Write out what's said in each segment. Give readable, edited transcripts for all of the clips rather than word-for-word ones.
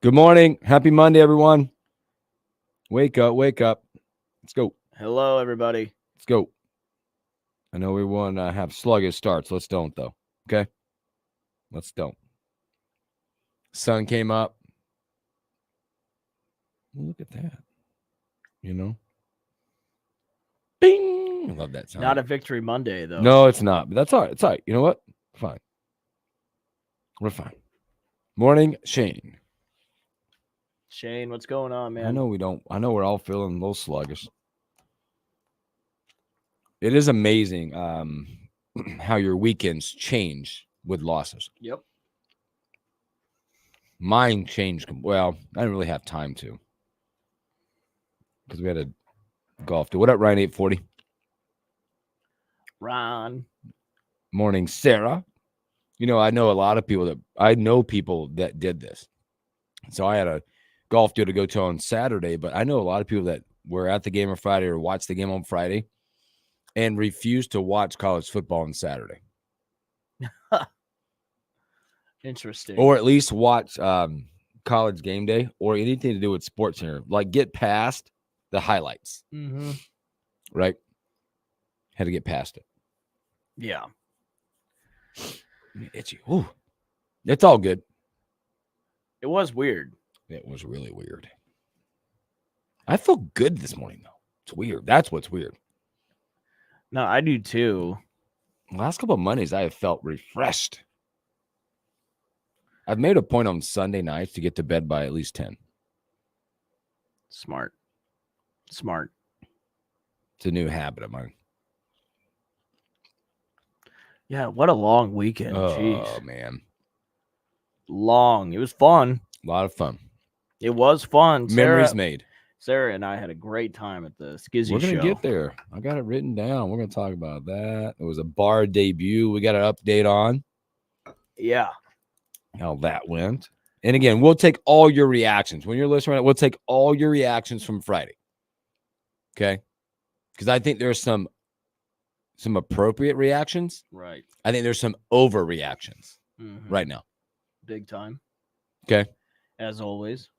Good morning. Happy Monday, everyone. Wake up, wake up. Let's go. Hello, everybody. Let's go. I know we want to have sluggish starts. Let's don't, though. Okay? Let's don't. Sun came up. Look at that. You know? Bing! I love that sound. Not a victory Monday, though. No, it's not. But that's all right. It's all right. You know what? Fine. We're fine. Morning, Shane. Shane, what's going on, man? I know we're all feeling a little sluggish. It is amazing how your weekends change with losses. Yep. Mine changed. Well, I didn't really have time to because we had a golf day. What up, Ryan 840? Ron. Morning, Sarah. You know, I know people that did this. So I had a golf deal to go to on Saturday, but I know a lot of people that were at the game on Friday or watched the game on Friday and refused to watch college football on Saturday. Interesting. Or at least watch college game day or anything to do with sports here. Like get past the highlights. Mm-hmm. Right? Had to get past it. Yeah. Itchy. Ooh. It's all good. It was weird. It was really weird. I feel good this morning, though. It's weird. That's what's weird. No, I do too. The last couple of Mondays, I have felt refreshed. I've made a point on Sunday nights to get to bed by at least 10. Smart. It's a new habit of mine. Yeah, what a long weekend. Oh, Jeez. man. Long. It was fun. A lot of fun. It was fun. Memories made. Sarah and I had a great time at the Skizzy We're going show. to get there. I got it written down. We're going to talk about that. It was a bar debut. We got an update on. Yeah. How that went. And again, we'll take all your reactions. When you're listening, we'll take all your reactions from Friday. Okay? Because I think there's some appropriate reactions. Right. I think there's some overreactions right now. Big time. Okay. As always.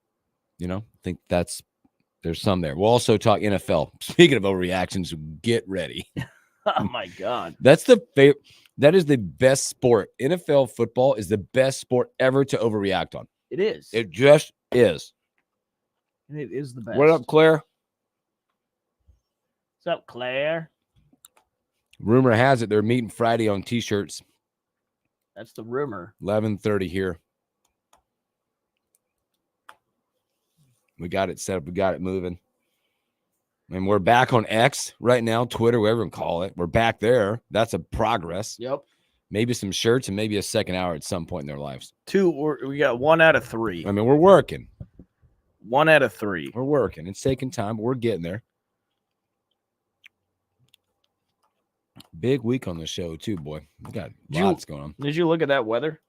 You know, I think there's some there. We'll also talk NFL. Speaking of overreactions, get ready. Oh my God. That is the best sport. NFL football is the best sport ever to overreact on. It is. It just is. It is the best. What up, Claire? What's up, Claire? Rumor has it they're meeting Friday on T-shirts. That's the rumor. 11:30 here. We got it set up. We got it moving. And we're back on X right now, Twitter, whatever you call it. We're back there. That's a progress. Yep. Maybe some shirts and maybe a second hour at some point in their lives. We got 1 out of 3. I mean, we're working. 1 out of 3. We're working. It's taking time, but we're getting there. Big week on the show, too, boy. We got lots going on. Did you look at that weather?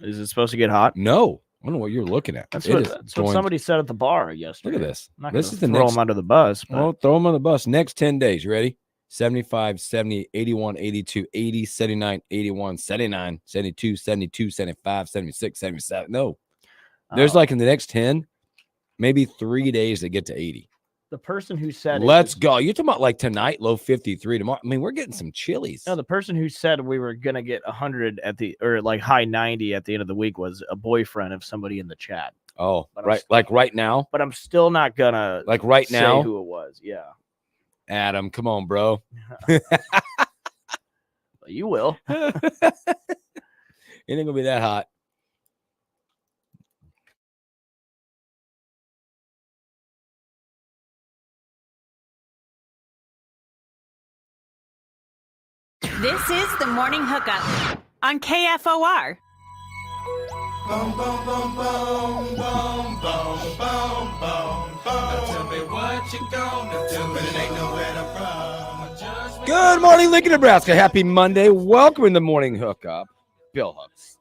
Is it supposed to get hot? No. I don't know what you're looking at. That's what somebody said at the bar yesterday. Look at this. I'm not This is going the to throw next. them under the bus. But... Well, throw them on the bus. Next 10 days. You ready? 75, 70, 81, 82, 80, 79, 81, 79, 72, 72, 75, 76, 77. No. There's like in the next 10, maybe 3 days that get to 80. The person who said Let's go. You're talking about like tonight, low 53 tomorrow. I mean, we're getting some chilies. No, the person who said we were going to get 100 or like high 90 at the end of the week was a boyfriend of somebody in the chat. Oh, right. Like right now? But I'm still not going to like right now say who it was. Yeah. Adam, come on, bro. You will. It ain't going to be that hot. This is the Morning Hookup on KFOR. Boom, boom, boom, boom, boom, boom, boom, boom, boom. Now tell me what you gonna do, but it ain't nowhere to run. Good morning, Lincoln, Nebraska. Happy Monday. Welcome in the Morning Hookup. Bill Hooks.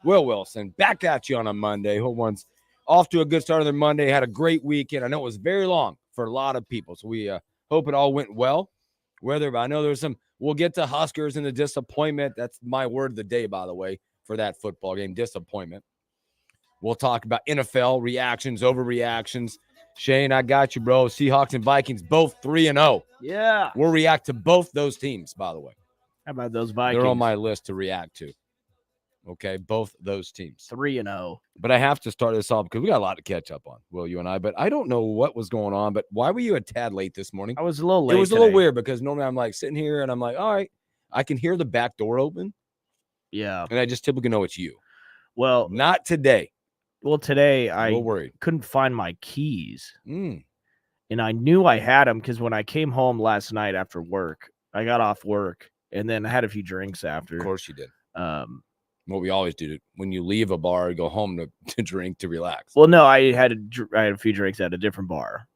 Will Wilson, back at you on a Monday. Hope one's off to a good start of their Monday. Had a great weekend. I know it was very long for a lot of people, so we hope it all went well. But I know there's some. We'll get to Huskers and the disappointment. That's my word of the day, by the way, for that football game, disappointment. We'll talk about NFL reactions, overreactions. Shane, I got you, bro. Seahawks and Vikings, both 3-0. Yeah. We'll react to both those teams, by the way. How about those Vikings? They're on my list to react to. Okay, both those teams. 3-0. But I have to start this off because we got a lot to catch up on, Will, you and I. But I don't know what was going on. But why were you a tad late this morning? I was a little late. It was today. a little weird because normally I'm like sitting here and I'm like, all right, I can hear the back door open. Yeah. And I just typically know it's you. Well, Not today. Well, today A I little worried. couldn't find my keys. Mm. And I knew I had them because when I came home last night after work, I got off work and then I had a few drinks after. Of course you did. Um, What we always do when you leave a bar, you go home to drink, to relax. well, no, I had a few drinks at a different bar.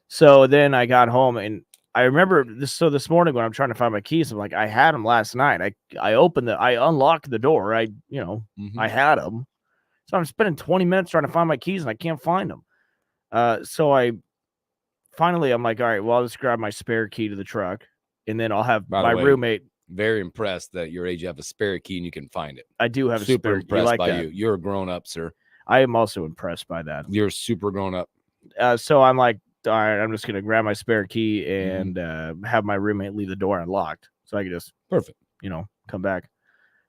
So then I got home and I remember this. So this morning when I'm trying to find my keys, I'm like, I had them last night. I unlocked the door. I had them. So I'm spending 20 minutes trying to find my keys and I can't find them. So I'm like, all right, well, I'll just grab my spare key to the truck and then I'll have By the my way, roommate. Very impressed that at your age you have a spare key and you can find it. I do have Super a spare. impressed like by that? you. You're a grown up, sir. I am also impressed by that. You're super grown up. So I'm like, all right, I'm just gonna grab my spare key and have my roommate leave the door unlocked, so I can just Perfect. Come back.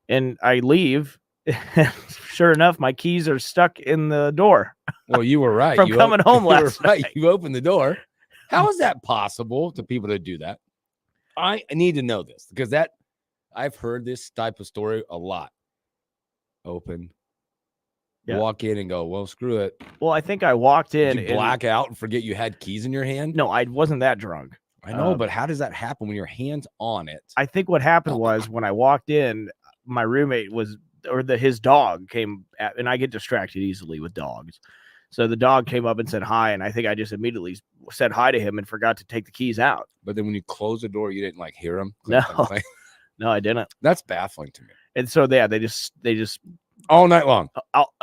And I leave. Sure enough, my keys are stuck in the door. Well, you were right. From coming home last right. night. You opened the door. How is that possible to people to do that? I need to know this because I've heard this type of story a lot. Open. Yeah. Walk in and go, well, screw it. Well, I think I walked in. Did you black out and forget you had keys in your hand? No, I wasn't that drunk. I know, but how does that happen when your hand's on it? I think what happened was when I walked in, my roommate his dog came and I get distracted easily with dogs. So the dog came up and said hi, and I think I just immediately said hi to him and forgot to take the keys out. But then when you close the door, you didn't hear him? No. No, I didn't. That's baffling to me. And so they just All night long.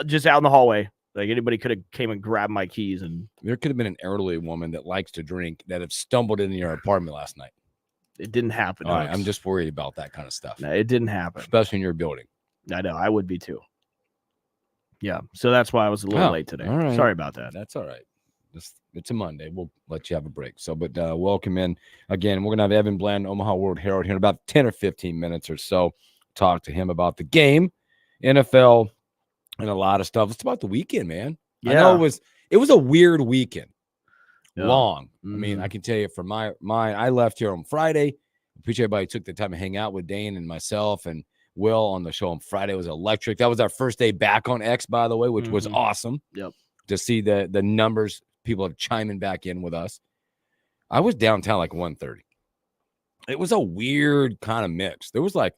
Just out in the hallway. Like anybody could have came and grabbed my keys, and There could have been an elderly woman that likes to drink that have stumbled into your apartment last night. it didn't happen. All right, I'm just worried about that kind of stuff, No, it didn't happen. especially in your building. I know. I would be too. Yeah. So that's why I was a little late today. all right. Sorry about that. That's all right. It's a Monday. We'll let you have a break. So, but welcome in again. We're gonna have Evan Bland, Omaha World Herald, here in about 10 or 15 minutes or so. Talk to him about the game, NFL, and a lot of stuff. It's about the weekend, man. I know it was a weird weekend. Yeah. Long. I mean, I can tell you from mine, I left here on Friday. Appreciate everybody took the time to hang out with Dane and myself and Will on the show on Friday. It was electric. That was our first day back on X, by the way, which was awesome. Yep. To see the numbers, people are chiming back in with us. I was downtown like 1:30. It was a weird kind of mix. There was like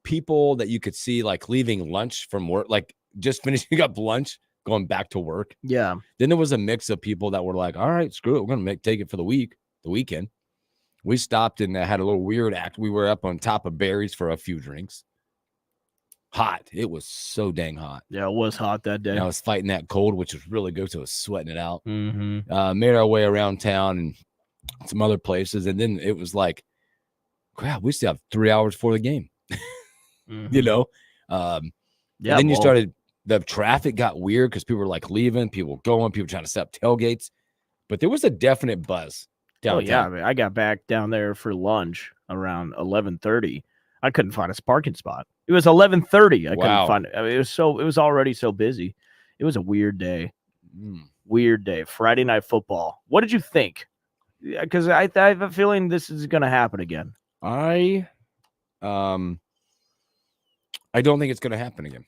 people that you could see like leaving lunch from work, like just finishing up lunch, going back to work. Yeah. Then there was a mix of people that were like, all right, screw it. We're going to take it for the weekend. We stopped and had a little weird act. We were up on top of Barry's for a few drinks. Hot. It was so dang hot. Yeah, it was hot that day. And I was fighting that cold, which was really good. So I was sweating it out. Mm-hmm. Made our way around town and some other places. And then it was like, crap, we still have 3 hours before the game. You know? Yeah. Then you started, the traffic got weird because people were like leaving, people going, people trying to set up tailgates. But there was a definite buzz downtown. Oh, yeah. I mean, I got back down there for lunch around 11:30. I couldn't find a parking spot. It was 11:30. I couldn't find it. I mean, it was already so busy. It was a weird day. Weird day. Friday night football. What did you think? Because I have a feeling this is going to happen again. I don't think it's going to happen again.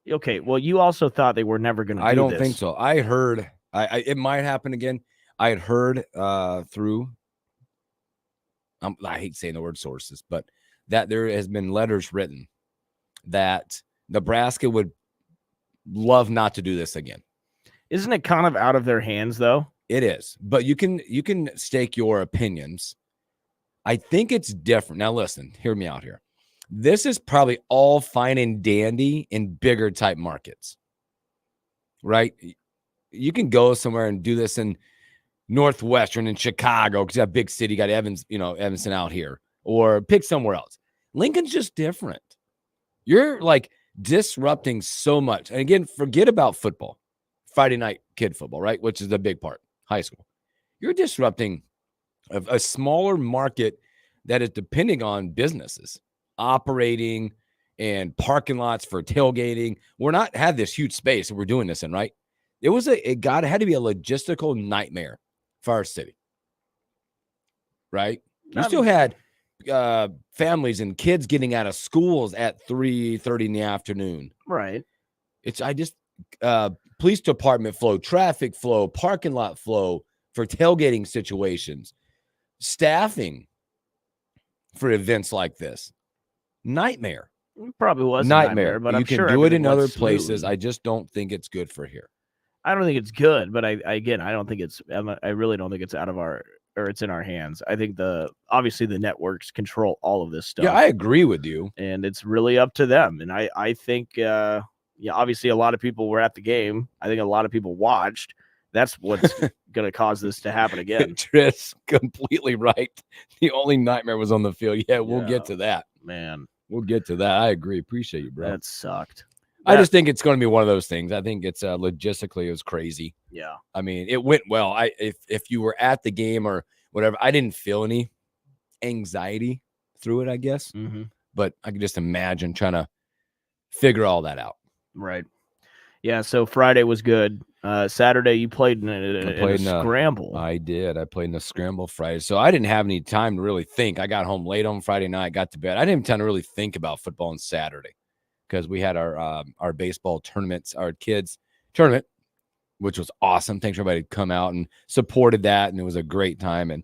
Okay. Well, you also thought they were never going to do this. I don't think so. I heard it might happen again. I had heard through I hate saying the word sources, but that there has been letters written that Nebraska would love not to do this again. Isn't it kind of out of their hands, though? It is, but you can stake your opinions. I think it's different. Now, listen, hear me out here. This is probably all fine and dandy in bigger type markets, right? You can go somewhere and do this in Northwestern, in Chicago, because you have big city, you got Evanston out here, or pick somewhere else. Lincoln's just different. You're like disrupting so much. And again, forget about football, Friday night kid football, right? Which is the big part, high school. You're disrupting a smaller market that is depending on businesses operating and parking lots for tailgating. We're not had this huge space that we're doing this in, right? It had to be a logistical nightmare for our city, right? You still had families and kids getting out of schools at 3:30 in the afternoon. Right. Police department flow, traffic flow, parking lot flow for tailgating situations, staffing for events like this. Nightmare. It probably was a nightmare, but you I'm can sure do it in everything other went places. smooth. I just don't think it's good for here. I don't think it's good, but I don't think I really don't think it's it's in our hands. I think obviously the networks control all of this stuff. Yeah, I agree with you. And it's really up to them. And I think, obviously a lot of people were at the game. I think a lot of people watched. That's what's going to cause this to happen again. Tris, completely right. The only nightmare was on the field. Yeah, we'll get to that. Man. We'll get to that. I agree. Appreciate you, bro. That sucked. I just think it's going to be one of those things. I think it's logistically it was crazy. Yeah. I mean, it went well. If you were at the game or whatever, I didn't feel any anxiety through it, I guess. Mm-hmm. But I can just imagine trying to figure all that out. Right. Yeah. So Friday was good. Saturday you played in a scramble. I did. I played in a scramble Friday. So I didn't have any time to really think. I got home late on Friday night, got to bed. I didn't have time to really think about football on Saturday because we had our baseball tournaments, our kids tournament, which was awesome. Thanks for everybody to come out and supported that. And it was a great time. And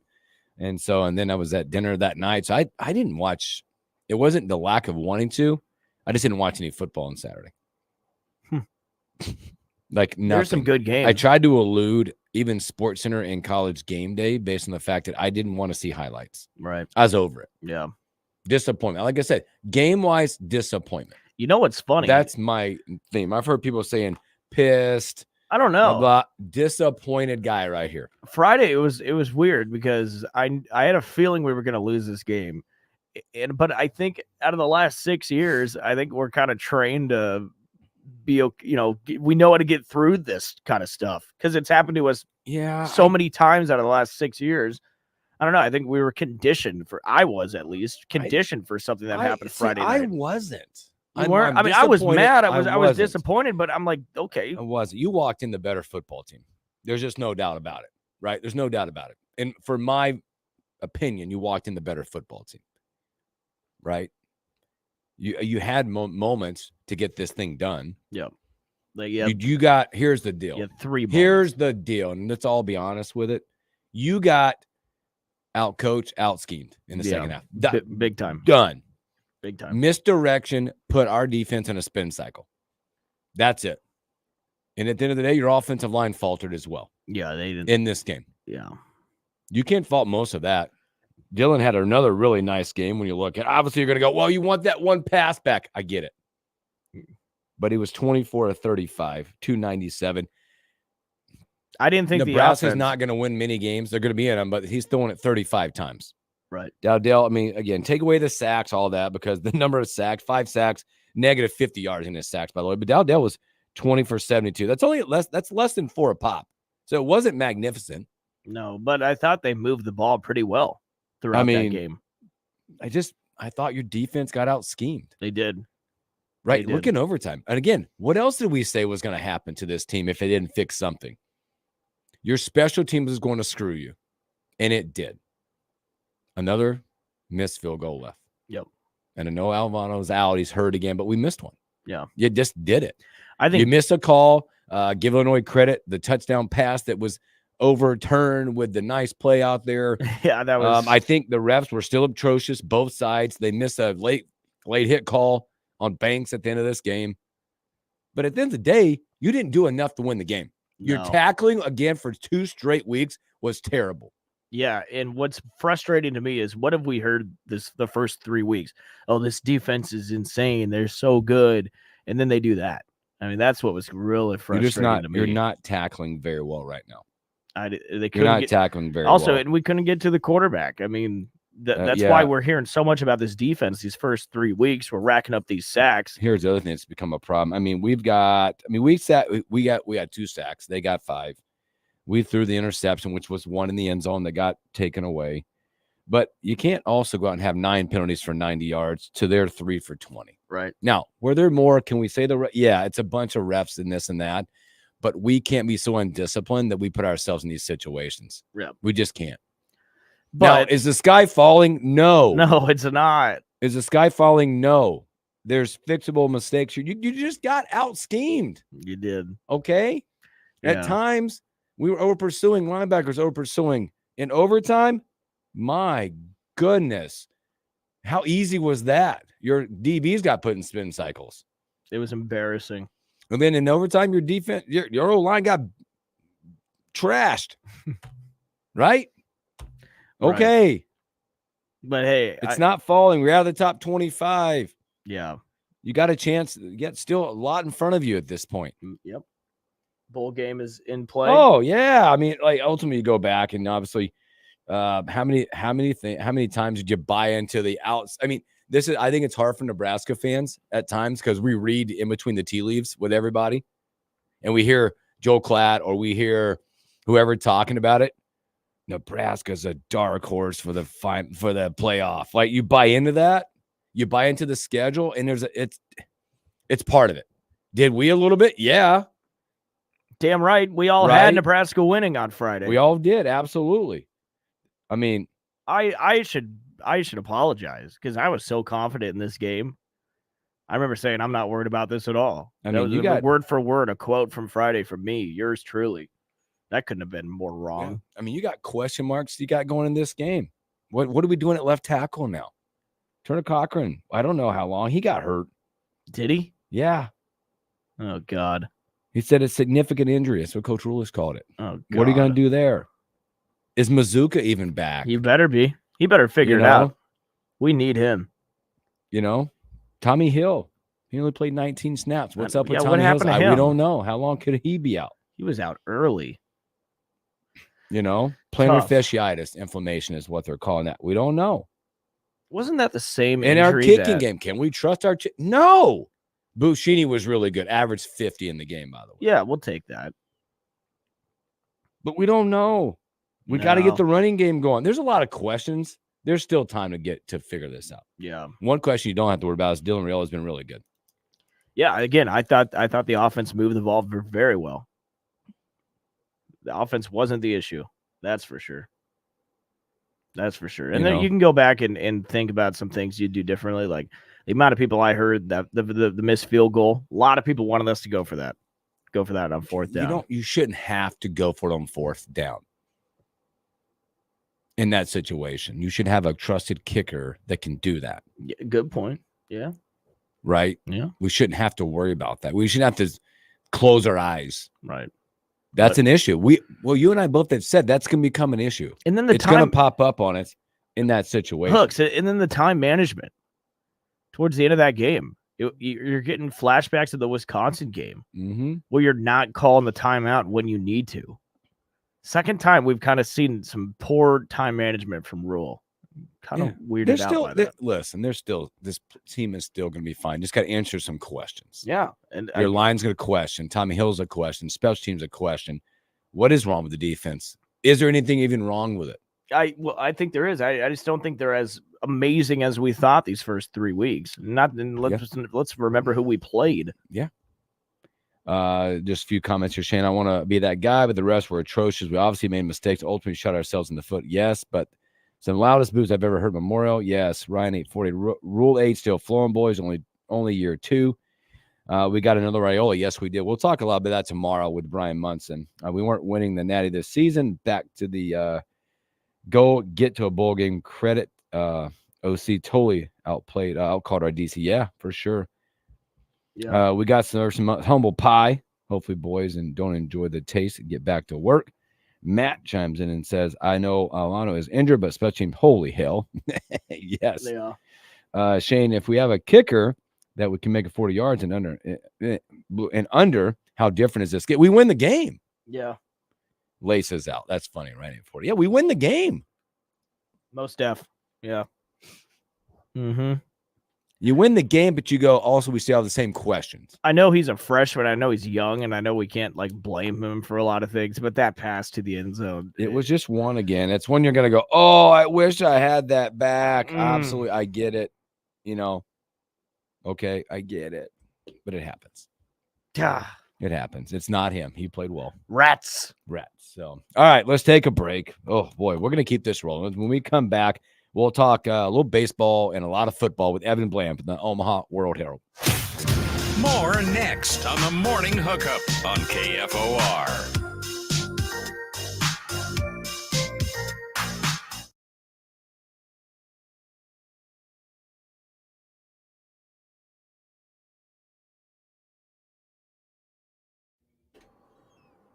then I was at dinner that night. So I didn't watch. It wasn't the lack of wanting to. I just didn't watch any football on Saturday. Like nothing. There's some good games. I tried to elude even SportsCenter and College Game Day based on the fact that I didn't want to see highlights. Right. I was over it. Yeah. Disappointment. Like I said, game-wise, disappointment. You know what's funny? That's my theme. I've heard people saying pissed. I don't know. Blah, disappointed guy right here. Friday, it was weird because I had a feeling we were going to lose this game. But I think out of the last 6 years, I think we're kind of trained to be, we know how to get through this kind of stuff because it's happened to us so many times out of the last 6 years. I don't know. I think we were conditioned I was at least conditioned for something that happened Friday night. I wasn't. You weren't? I mean, I was mad. I was disappointed, but I'm like, okay. I wasn't. You walked in the better football team. There's just no doubt about it, right? There's no doubt about it. And for my opinion, you walked in the better football team, right? You had moments to get this thing done. Yeah. You got, here's the deal. You had 3 moments. Here's the deal. And let's all be honest with it. You got out-coached, out-schemed in the second half. Big time. Done. Big time. Misdirection put our defense in a spin cycle. That's it. And at the end of the day, your offensive line faltered as well. Yeah, they did in this game. Yeah. You can't fault most of that. Dylan had another really nice game when you look at. Obviously, you're going to go, well, you want that one pass back. I get it. But he was 24 of 35, 297. I didn't think Nebraska's not going to win many games. They're going to be in them, but he's throwing it 35 times. Right. Dowdell, I mean, again, take away the sacks, all that, because the number of sacks, 5 sacks, negative 50 yards in his sacks, by the way. But Dowdell was 20 for 72. That's less than 4 a pop. So it wasn't magnificent. No, but I thought they moved the ball pretty well throughout that game. I thought your defense got out schemed. They did. Right. Look in overtime. And again, what else did we say was going to happen to this team if they didn't fix something? Your special teams is going to screw you. And it did. Another missed field goal left. Yep. And I know Alvano's out. He's hurt again, but we missed one. Yeah. You just did it. I think you missed a call. Give Illinois credit. The touchdown pass that was overturned with the nice play out there. Yeah, that was. I think the refs were still atrocious, both sides. They missed a late hit call on Banks at the end of this game. But at the end of the day, you didn't do enough to win the game. No. Your tackling again for 2 straight weeks was terrible. Yeah, and what's frustrating to me is what have we heard the first 3 weeks? Oh, this defense is insane. They're so good. And then they do that. I mean, that's what was really frustrating to me. You're not tackling very well right now. They you're not tackling very well. Also, and we couldn't get to the quarterback. I mean, That's yeah. why we're hearing so much about this defense these first 3 weeks. We're racking up these sacks. Here's the other thing that's become a problem. I mean, we got 2 sacks. They got 5. We threw the interception, which was 1 in the end zone that got taken away. But you can't also go out and have 9 penalties for 90 yards to their 3 for 20. Right. Now, were there more? Can we say yeah, it's a bunch of refs and this and that, but we can't be so undisciplined that we put ourselves in these situations. Yeah. We just can't. But now, is the sky falling? No. No, it's not. Is the sky falling? No. There's fixable mistakes. You just got out schemed. You did. Okay. Yeah. At times, we were over pursuing linebackers, over pursuing in overtime. My goodness. How easy was that? Your DBs got put in spin cycles. It was embarrassing. And then in overtime, your defense, your O-line got trashed. Right? Okay. Right. But hey, it's not falling. We're out of the top 25. Yeah. You got a chance. You got still a lot in front of you at this point. Yep. Bowl game is in play. Oh, yeah. I mean, like ultimately you go back and obviously how many times did you buy into the outs? I mean, I think it's hard for Nebraska fans at times because we read in between the tea leaves with everybody and we hear Joe Klatt or we hear whoever talking about it. Nebraska's a dark horse for the playoff. Like you buy into that, you buy into the schedule, and it's part of it. Did we a little bit? Yeah. Damn right. We all had Nebraska winning on Friday. We all did, absolutely. I mean, I should apologize because I was so confident in this game. I remember saying I'm not worried about this at all. I mean, you got word for word a quote from Friday from me, yours truly. That couldn't have been more wrong. Yeah. I mean, you got question marks you got going in this game. What are we doing at left tackle now? Turner Cochran. I don't know how long. He got hurt. Did he? Yeah. Oh, God. He said a significant injury. That's what Coach Rulis called it. Oh, God. What are you going to do there? Is Mazuka even back? He better be. He better figure it out. We need him. Tommy Hill. He only played 19 snaps. What's up with Tommy what happened Hill? to him? We don't know. How long could he be out? He was out early. Plantar fasciitis inflammation is what they're calling that. We don't know. Wasn't that the same in our kicking game? Can we trust our no? Bushini was really good. Averaged 50 in the game, by the way. Yeah, we'll take that. But we don't know. We got to get the running game going. There's a lot of questions. There's still time to figure this out. Yeah. One question you don't have to worry about is Dylan Raiola has been really good. Yeah. Again, I thought the offense moved the ball very well. The offense wasn't the issue. That's for sure. And then you can go back and think about some things you'd do differently. Like the amount of people I heard that the missed field goal, a lot of people wanted us to go for that. Go for that on fourth down. You shouldn't have to go for it on fourth down. In that situation, you should have a trusted kicker that can do that. Yeah, good point. Yeah. Right? Yeah. We shouldn't have to worry about that. We shouldn't have to close our eyes. Right. That's an issue. You and I both have said that's going to become an issue. And then it's going to pop up on us in that situation. Hooks, and then the time management towards the end of that game. You're getting flashbacks of the Wisconsin game where you're not calling the timeout when you need to. Second time we've kind of seen some poor time management from Rule. Kind of weirded out by that. Listen, this team is still going to be fine. Just got to answer some questions. Yeah. And your line's going to question. Tommy Hill's a question. Special teams a question. What is wrong with the defense? Is there anything even wrong with it? I think there is. I just don't think they're as amazing as we thought these first 3 weeks. Let's remember who we played. Yeah. Just a few comments here, Shane. I want to be that guy, but the rest were atrocious. We obviously made mistakes. Ultimately shot ourselves in the foot. Yes, but some loudest boos I've ever heard. Memorial. Yes. Ryan 840. Rule 8 still flowing, boys. Only year 2. We got another Raiola. Yes, we did. We'll talk a lot about that tomorrow with Brian Munson. We weren't winning the Natty this season. Back to the get to a bowl game. Credit OC totally outcalled our DC. Yeah, for sure. Yeah. We got some humble pie. Hopefully, boys, and don't enjoy the taste and get back to work. Matt chimes in and says, I know Alano is injured, but special team, holy hell. Yes. Yeah. Shane, if we have a kicker that we can make it 40 yards and under, how different is this? We win the game. Yeah. Laces out. That's funny, right? 40. Yeah, we win the game. Most def. Yeah. Mm-hmm. You win the game, but you go, also, we still have the same questions. I know he's a freshman. I know he's young, and I know we can't like blame him for a lot of things, but that pass to the end zone. It was just one again. It's when you're going to go, oh, I wish I had that back. Absolutely. I get it. You know, okay, I get it. But it happens. It happens. It's not him. He played well. Rats. So, all right, let's take a break. Oh, boy, we're going to keep this rolling. When we come back, we'll talk a little baseball and a lot of football with Evan Bland from the Omaha World Herald. More next on the Morning Hookup on KFOR.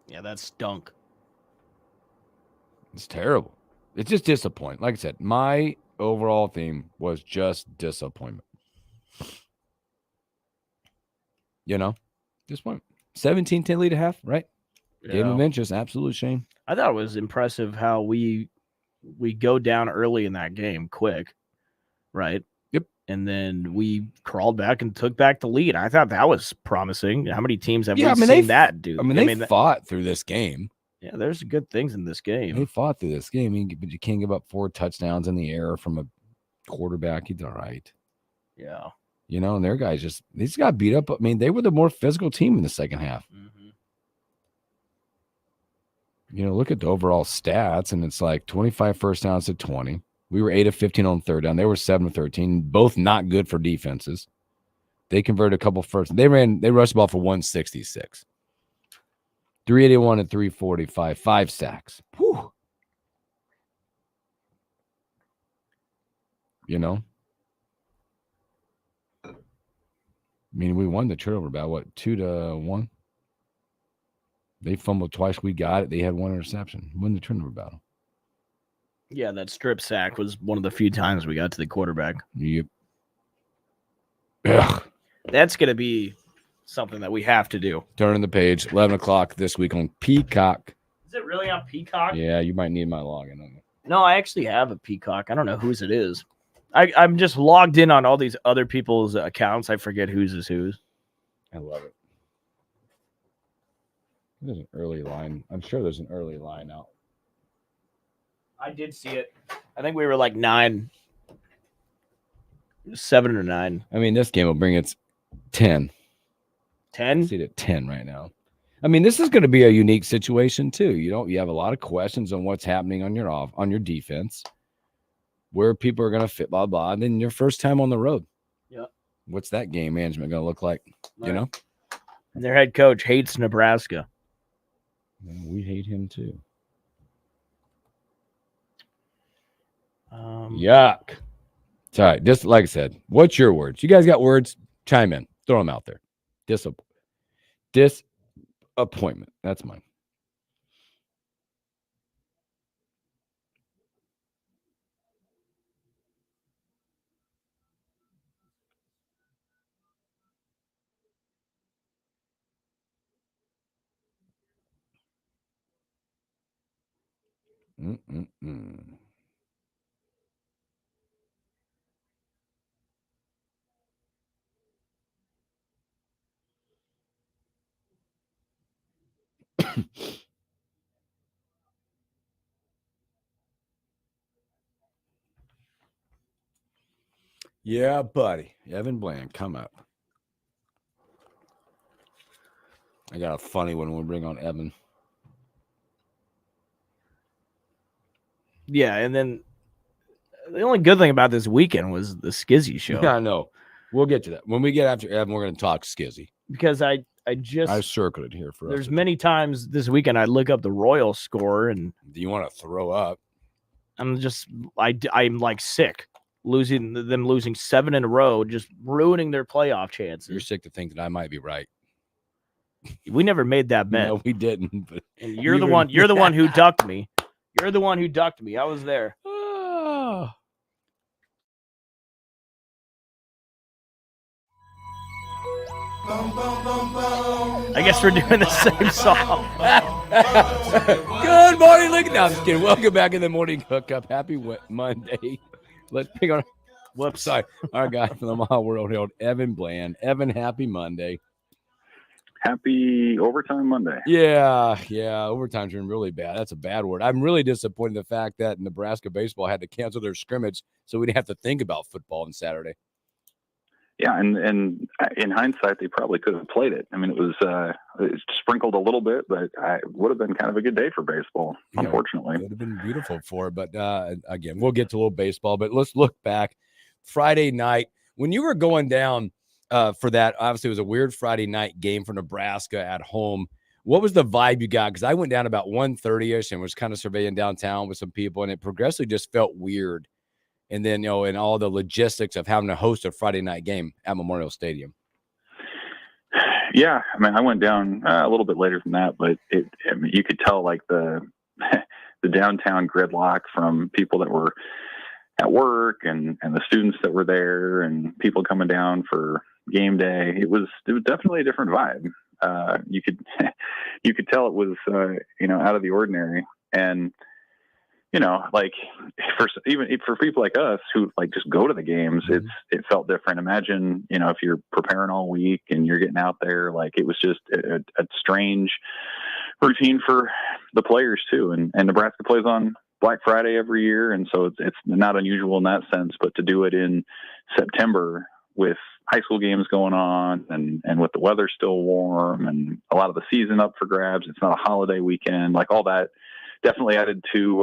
Yeah, that stunk. It's terrible. It's just disappointing. Like I said, my overall theme was just disappointment. You know, disappointment. 17-10 lead at half, right? Game of inches, absolute shame. I thought it was impressive how we go down early in that game quick, right? Yep. And then we crawled back and took back the lead. I thought that was promising. How many teams have we seen that do? They fought through this game. Yeah, there's good things in this game. They fought through this game, but you can't give up 4 touchdowns in the air from a quarterback. He's all right. Yeah. You know, and their guys they just got beat up. I mean, they were the more physical team in the second half. Mm-hmm. You know, look at the overall stats, and it's like 25 first downs to 20. We were 8 of 15 on third down. They were 7 of 13. Both not good for defenses. They converted a couple first. They rushed the ball for 166. 381 and 345. 5 sacks. Whew. You know? I mean, we won the turnover battle, 2-1? They fumbled twice. We got it. They had 1 interception. Won the turnover battle. Yeah, that strip sack was one of the few times we got to the quarterback. Yep. Ugh. That's going to be something that we have to do. Turning the page, 11 o'clock this week on Peacock. Is it really on Peacock? Yeah, you might need my login on it. No, I actually have a Peacock. I don't know whose it is. I'm just logged in on all these other people's accounts. I forget whose is whose. I love it. There's an early line. I'm sure there's an early line out. I did see it. I think we were like 9. 7 or 9. I mean, this game will bring its 10. 10? See it at 10 right now. I mean, this is going to be a unique situation too. You have a lot of questions on what's happening on your defense, where people are going to fit, blah blah. And then your first time on the road. Yeah. What's that game management going to look like? Right. You know. And their head coach hates Nebraska. We hate him too. Yuck. It's all right. Just like I said, what's your words? You guys got words? Chime in. Throw them out there. Disappointment. That's mine. Yeah, buddy. Evan Bland, come up. I got a funny one when we bring on Evan. Yeah, and then the only good thing about this weekend was the Skizzy show. Yeah, I know. We'll get to that. When we get after Evan, we're going to talk Skizzy. Because I circled it here for us. There's many times this weekend I look up the Royal score and do you want to throw up? I'm like sick. Losing 7 in a row, just ruining their playoff chances. You're sick to think that I might be right. We never made that bet. No, we didn't. But and you're the one who ducked me. You're the one who ducked me. I was there. Oh. I guess we're doing the same song. Good morning, Lincoln. No, I'm just kidding. Welcome back in the Morning Hookup. Happy Monday. Let's pick on. Whoops. Sorry, our guy from the Omaha World Herald, Evan Bland. Evan, happy Monday. Happy overtime Monday. Yeah. Overtime's been really bad. That's a bad word. I'm really disappointed in the fact that Nebraska baseball had to cancel their scrimmage so we didn't have to think about football on Saturday. Yeah, and in hindsight, they probably could have played it. I mean, it was sprinkled a little bit, but it would have been kind of a good day for baseball, unfortunately. It would have been beautiful for it. But again, we'll get to a little baseball. But let's look back. Friday night, when you were going down for that, obviously it was a weird Friday night game for Nebraska at home. What was the vibe you got? Because I went down about 1:30ish and was kind of surveying downtown with some people, and it progressively just felt weird. And then, and all the logistics of having to host a Friday night game at Memorial Stadium. Yeah, I mean, I went down a little bit later than that, but you could tell like the downtown gridlock from people that were at work and the students that were there and people coming down for game day. It was definitely a different vibe. You could tell it was out of the ordinary. And like for people like us who like just go to the games, it felt different. Imagine, if you're preparing all week and you're getting out there, like it was just a strange routine for the players too. And Nebraska plays on Black Friday every year. And so it's not unusual in that sense, but to do it in September with high school games going on and with the weather still warm and a lot of the season up for grabs, it's not a holiday weekend, like all that definitely added to,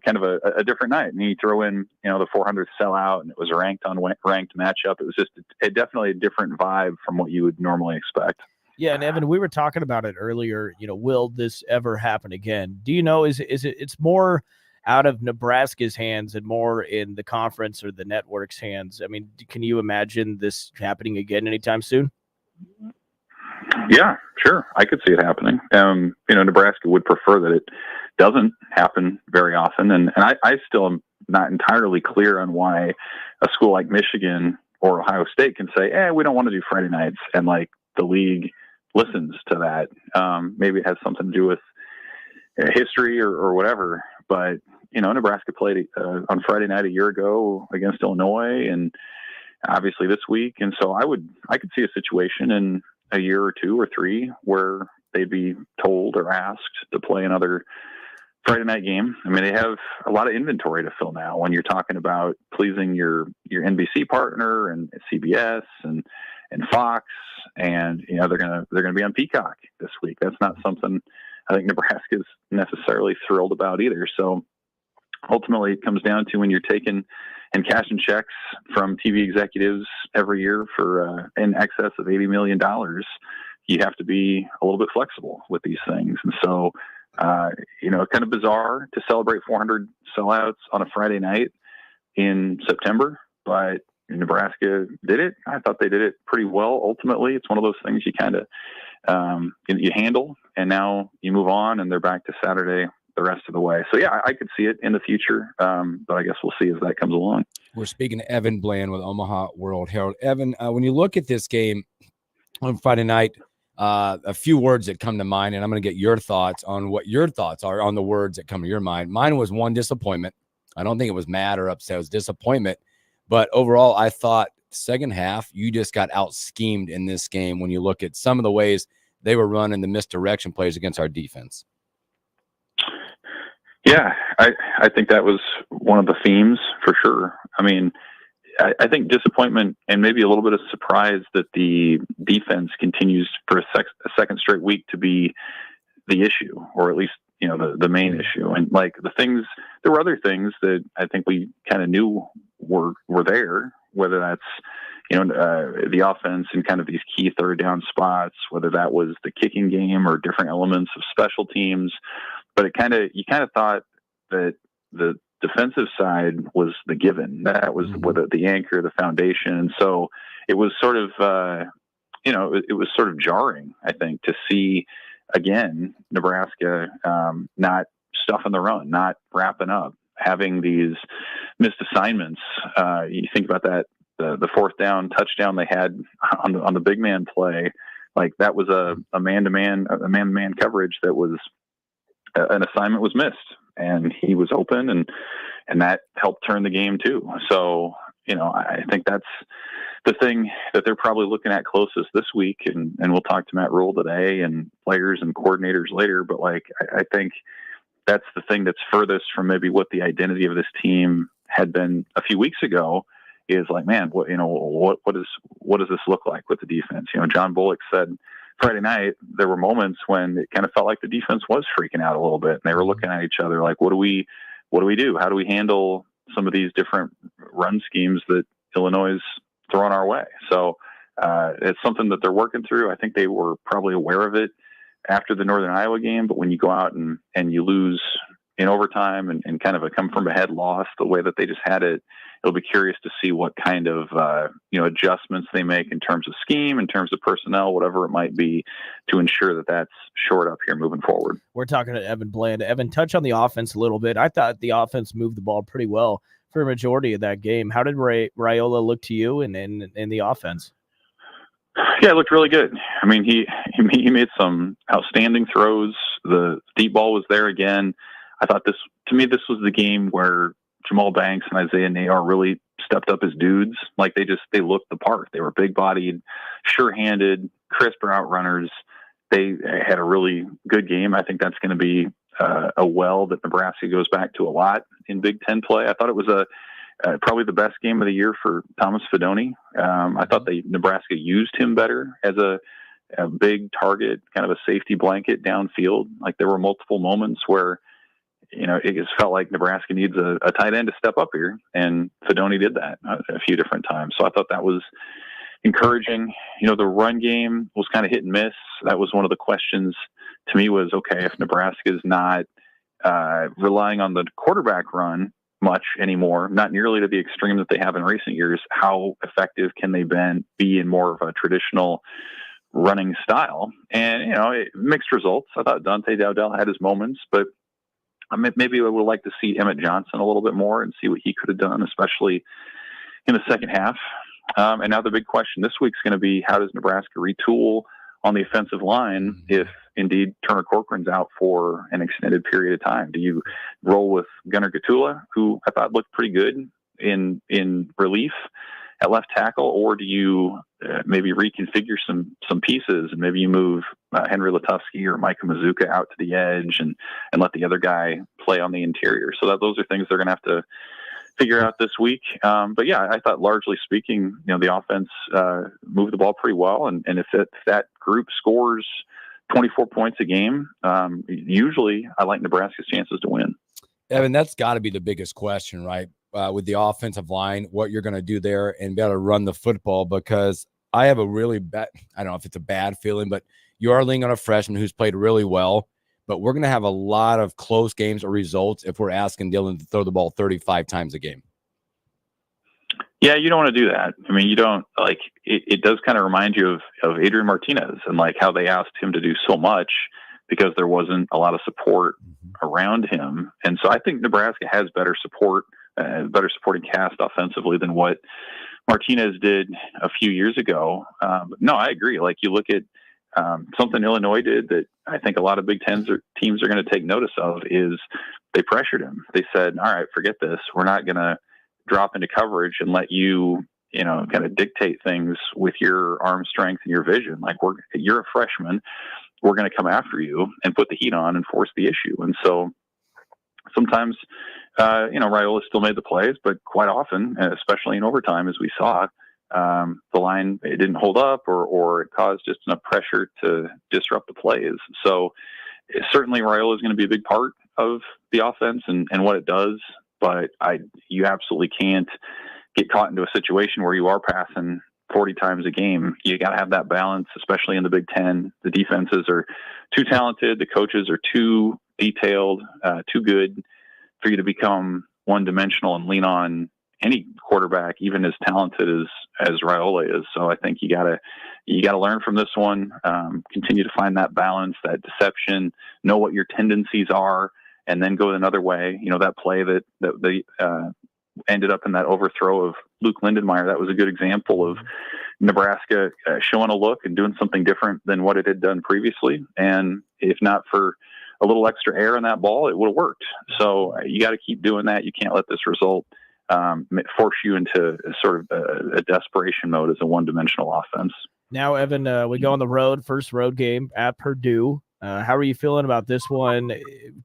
kind of a different night. And you throw in, the 400th sellout and it was a ranked matchup. It was just definitely a different vibe from what you would normally expect. Yeah. And Evan, we were talking about it earlier, will this ever happen again? Do you know, it's more out of Nebraska's hands and more in the conference or the network's hands? I mean, can you imagine this happening again anytime soon? Yeah, sure. I could see it happening. Nebraska would prefer that it doesn't happen very often. And I still am not entirely clear on why a school like Michigan or Ohio State can say, we don't want to do Friday nights. And like the league listens to that. Maybe it has something to do with history or whatever. But, Nebraska played on Friday night a year ago against Illinois and obviously this week. And so I could see a situation in a year or two or three where they'd be told or asked to play another Friday night game. I mean, they have a lot of inventory to fill now when you're talking about pleasing your NBC partner and CBS and Fox, and they're gonna be on Peacock this week. That's not something I think Nebraska's necessarily thrilled about either. So ultimately, it comes down to when you're taking and cashing checks from TV executives every year for in excess of $80 million, you have to be a little bit flexible with these things. And so, kind of bizarre to celebrate 400 sellouts on a Friday night in September, but Nebraska did it. I thought they did it pretty well. Ultimately, it's one of those things you kind of you handle, and now you move on, and they're back to Saturday the rest of the way. So yeah, I could see it in the future, but I guess we'll see as that comes along. We're speaking to Evan Bland with Omaha World Herald. Evan, when you look at this game on Friday night, a few words that come to mind, and I'm going to get your thoughts on what your thoughts are on the words that come to your mind. Mine was one, disappointment. I don't think it was mad or upset. It was disappointment. But overall, I thought second half, you just got out-schemed in this game when you look at some of the ways they were running the misdirection plays against our defense. Yeah, I think that was one of the themes for sure. I mean, I think disappointment and maybe a little bit of surprise that the defense continues for a second straight week to be the issue, or at least, the main issue. And like there were other things that I think we kind of knew were there, whether that's, the offense and kind of these key third down spots, whether that was the kicking game or different elements of special teams. But you kind of thought that the defensive side was the given. That was the anchor, the foundation. And so it was sort of, it was sort of jarring, I think, to see again Nebraska not stuffing the run, not wrapping up, having these missed assignments. You think about that, the fourth down touchdown they had on the big man play, like that was a man-to-man coverage that was an assignment was missed, and he was open, and that helped turn the game too. So, I think that's the thing that they're probably looking at closest this week. And we'll talk to Matt Rule today and players and coordinators later. But I think that's the thing that's furthest from maybe what the identity of this team had been a few weeks ago, is like, man, what does this look like with the defense? John Bullock said Friday night, there were moments when it kind of felt like the defense was freaking out a little bit, and they were looking at each other like, what do we do? How do we handle some of these different run schemes that Illinois is throwing our way? So it's something that they're working through. I think they were probably aware of it after the Northern Iowa game, but when you go out and you lose in overtime and kind of a come from ahead loss the way that they just had it, it'll be curious to see what kind of adjustments they make in terms of scheme, in terms of personnel, whatever it might be, to ensure that that's shored up here moving forward. We're talking to Evan Bland. Evan, touch on the offense a little bit. I thought the offense moved the ball pretty well for a majority of that game. How did Raiola look to you in the offense? Yeah, it looked really good. I mean, he made some outstanding throws. The deep ball was there again. I thought this was the game where Jamal Banks and Isaiah Nayar really stepped up as dudes. Like they looked the part. They were big bodied, sure-handed, crisp route runners. They had a really good game. I think that's going to be a well that Nebraska goes back to a lot in Big Ten play. I thought it was probably the best game of the year for Thomas Fidone. I thought Nebraska used him better as a big target, kind of a safety blanket downfield. Like there were multiple moments where it just felt like Nebraska needs a tight end to step up here, and Fidone did that a few different times. So I thought that was encouraging. The run game was kind of hit and miss. That was one of the questions to me was, okay, if Nebraska is not relying on the quarterback run much anymore, not nearly to the extreme that they have in recent years, how effective can they be in more of a traditional running style? And, mixed results. I thought Dante Dowdell had his moments, but maybe I would like to see Emmett Johnson a little bit more and see what he could have done, especially in the second half. And now the big question this week is going to be, how does Nebraska retool on the offensive line if indeed Turner Corcoran's out for an extended period of time? Do you roll with Gunnar Gatula, who I thought looked pretty good in relief at left tackle, or do you maybe reconfigure some pieces and maybe you move Henry Letufsky or Micah Mazuka out to the edge and let the other guy play on the interior? So those are things they're going to have to figure out this week. But yeah, I thought largely speaking, the offense moved the ball pretty well. And if that group scores 24 points a game, usually I like Nebraska's chances to win. Evan, that's got to be the biggest question, right? With the offensive line, what you're going to do there and be able to run the football, because I have a really bad, I don't know if it's a bad feeling, but you are leaning on a freshman who's played really well, but we're going to have a lot of close games or results if we're asking Dylan to throw the ball 35 times a game. Yeah, you don't want to do that. I mean, you don't like it does kind of remind you of Adrian Martinez and like how they asked him to do so much because there wasn't a lot of support around him. And so I think Nebraska has better support, better supporting cast offensively than what Martinez did a few years ago. No, I agree. Like you look at something Illinois did that I think a lot of Big Ten teams are going to take notice of is they pressured him. They said, all right, forget this. We're not going to drop into coverage and let you, kind of dictate things with your arm strength and your vision. Like you're a freshman. We're going to come after you and put the heat on and force the issue. And so sometimes, Raiola still made the plays, but quite often, especially in overtime, as we saw, the line, it didn't hold up or it caused just enough pressure to disrupt the plays. So certainly Raiola is going to be a big part of the offense and what it does, but you absolutely can't get caught into a situation where you are passing 40 times a game. You got to have that balance, especially in the Big Ten. The defenses are too talented. The coaches are too detailed, too good for you to become one-dimensional and lean on any quarterback, even as talented as Raiola is. So I think you gotta learn from this one. Continue to find that balance, that deception, know what your tendencies are, and then go another way. That play that they ended up in that overthrow of Luke Lindenmeyer, that was a good example of Nebraska showing a look and doing something different than what it had done previously. And if not for a little extra air in that ball, it would have worked. So you got to keep doing that. You can't let this result force you into sort of a desperation mode as a one-dimensional offense. Now, Evan, we go on the road, first road game at Purdue. How are you feeling about this one?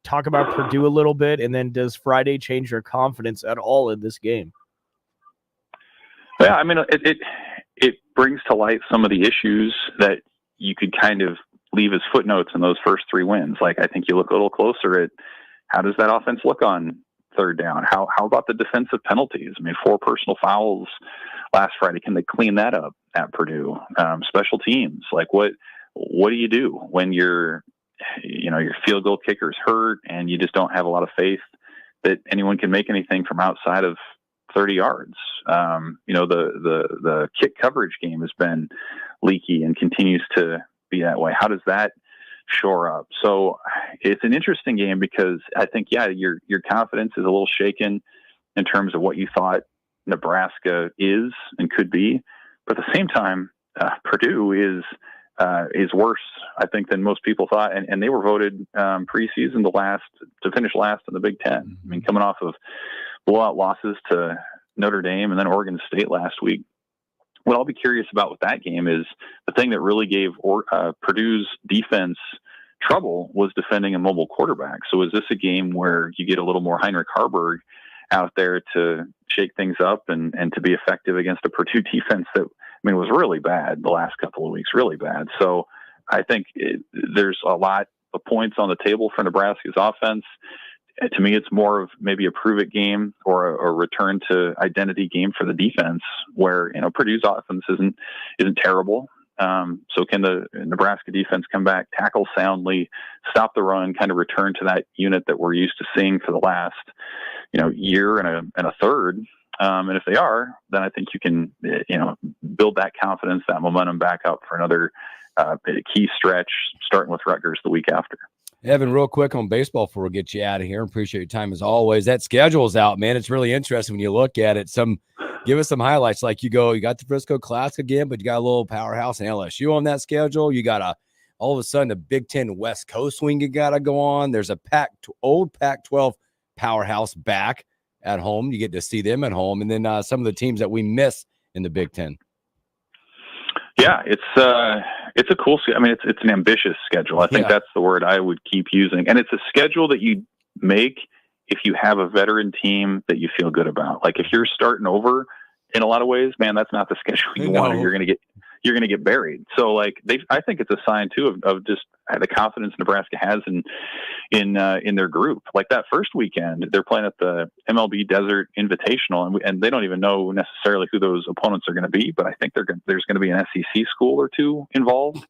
Talk about Purdue a little bit, and then does Friday change your confidence at all in this game? Yeah, I mean, it brings to light some of the issues that you could kind of leave as footnotes in those first 3 wins. Like, I think you look a little closer at how does that offense look on third down? How about the defensive penalties? I mean, 4 personal fouls last Friday. Can they clean that up at Purdue? Special teams, like what do you do when your field goal kicker's hurt and you just don't have a lot of faith that anyone can make anything from outside of 30 yards? The kick coverage game has been leaky and continues to be that way. How does that shore up? So it's an interesting game because I think, your confidence is a little shaken in terms of what you thought Nebraska is and could be. But at the same time, Purdue is worse, I think, than most people thought. And they were voted preseason to finish last in the Big Ten. I mean, coming off of blowout losses to Notre Dame and then Oregon State last week. What I'll be curious about with that game is the thing that really gave Purdue's defense trouble was defending a mobile quarterback. So is this a game where you get a little more Heinrich Harburg out there to shake things up and to be effective against a Purdue defense that, was really bad the last couple of weeks, really bad. So I think there's a lot of points on the table for Nebraska's offense. To me, it's more of maybe a prove it game or a return to identity game for the defense where, Purdue's offense isn't terrible. So can the Nebraska defense come back, tackle soundly, stop the run, kind of return to that unit that we're used to seeing for the last, year and a third. And if they are, then I think you can, build that confidence, that momentum back up for another key stretch, starting with Rutgers the week after. Evan, real quick on baseball before we get you out of here. Appreciate your time as always. That schedule's out, man. It's really interesting when you look at it. Give us some highlights. Like you got the Frisco Classic again, but you got a little powerhouse in LSU on that schedule. You got all of a sudden a Big Ten West Coast swing you got to go on. There's a old Pac-12 powerhouse back at home. You get to see them at home, and then some of the teams that we miss in the Big Ten. Yeah, it's a cool. It's an ambitious schedule. I think that's the word I would keep using, and it's a schedule that you make if you have a veteran team that you feel good about. Like if you're starting over in a lot of ways, man, that's not the schedule you want. Or you're going to get buried. So like I think it's a sign too of just the confidence Nebraska has in their group. Like that first weekend, they're playing at the MLB Desert Invitational, and they don't even know necessarily who those opponents are going to be. But I think there's going to be an SEC school or two involved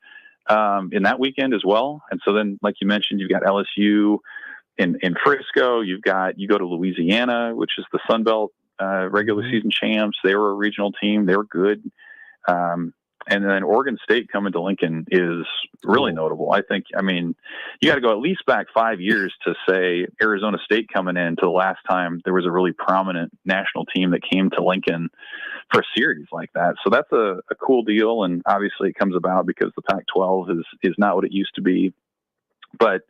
in that weekend as well. And so then, like you mentioned, you've got LSU in Frisco. You go to Louisiana, which is the Sun Belt regular season champs. They were a regional team. They were good. And then Oregon State coming to Lincoln is really notable. I think, you got to go at least back 5 years to say Arizona State coming in to the last time there was a really prominent national team that came to Lincoln for a series like that. So that's a cool deal. And obviously it comes about because the Pac-12 is not what it used to be. But,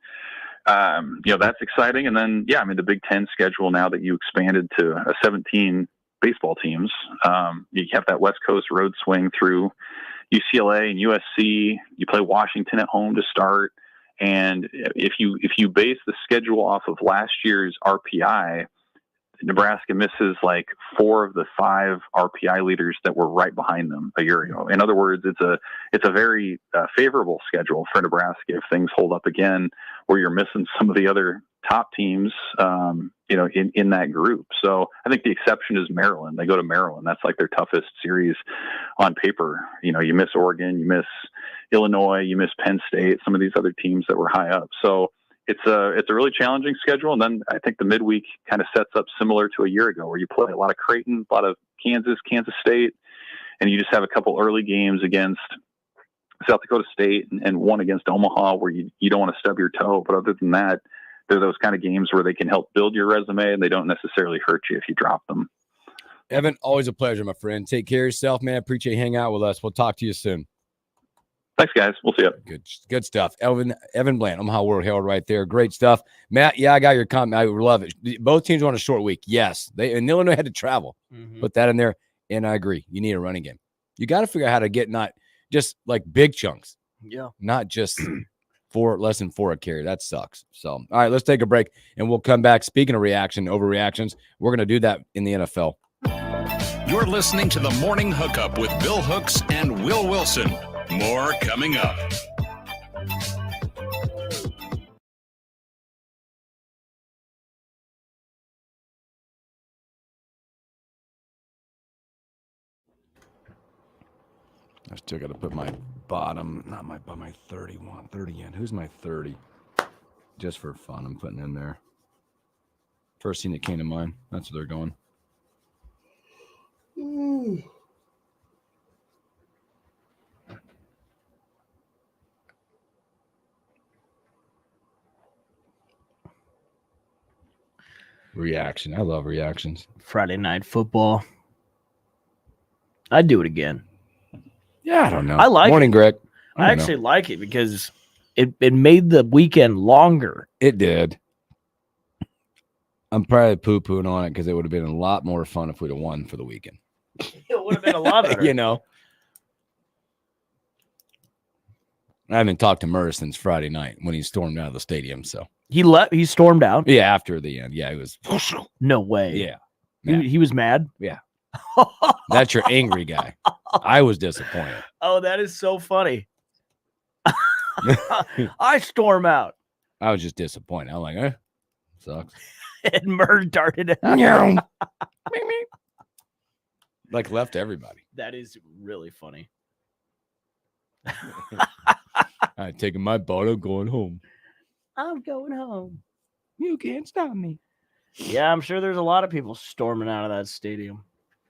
that's exciting. And then, the Big Ten schedule now that you expanded to 17 baseball teams, you have that West Coast road swing through UCLA and USC. You play Washington at home to start, and if you base the schedule off of last year's RPI, Nebraska misses like 4 of the 5 RPI leaders that were right behind them a year ago. In other words, it's a very favorable schedule for Nebraska if things hold up again, where you're missing some of the other top teams, in that group. So I think the exception is Maryland. They go to Maryland. That's like their toughest series on paper. You miss Oregon, you miss Illinois, you miss Penn State, some of these other teams that were high up. So it's a really challenging schedule. And then I think the midweek kind of sets up similar to a year ago, where you play a lot of Creighton, a lot of Kansas State, and you just have a couple early games against South Dakota State and one against Omaha where you don't want to stub your toe. But other than that, they're those kind of games where they can help build your resume and they don't necessarily hurt you if you drop them. Evan, always a pleasure, my friend. Take care of yourself, man. Appreciate you hanging out with us. We'll talk to you soon. Thanks, guys. We'll see you. Good stuff. Evan Bland, Omaha World Herald right there. Great stuff. Matt, yeah, I got your comment. I love it. Both teams were on a short week. Yes. And Illinois had to travel. Put that in there. And I agree. You need a running game. You got to figure out how to get not just like big chunks. Yeah. Not just less than 4 a carry. That sucks. So, all right, let's take a break and we'll come back. Speaking of overreactions, we're going to do that in the NFL. You're listening to the Morning Hookup with Bill Hooks and Will Wilson. More coming up. I still got to put my bottom, not my 30 in. Who's my 30? Just for fun, I'm putting in there. First thing that came to mind. That's where they're going. Ooh. Reaction. I love reactions. Friday Night Football. I'd do it again. Yeah, I don't know. I like Morning, it. Greg. I actually like it because it made the weekend longer. It did. I'm probably poo-pooing on it because it would have been a lot more fun if we'd have won for the weekend. It would have been a lot better. You know. I haven't talked to Murr since Friday night when he stormed out of the stadium. So he stormed out. Yeah, after the end. Yeah, he was. No way. Yeah, he was mad. Yeah, that's your angry guy. I was disappointed. Oh, that is so funny. I storm out. I was just disappointed. I'm like, sucks. And Murr darted out. Like left everybody. That is really funny. I'm taking my bottle, going home. I'm going home. You can't stop me. Yeah, I'm sure there's a lot of people storming out of that stadium.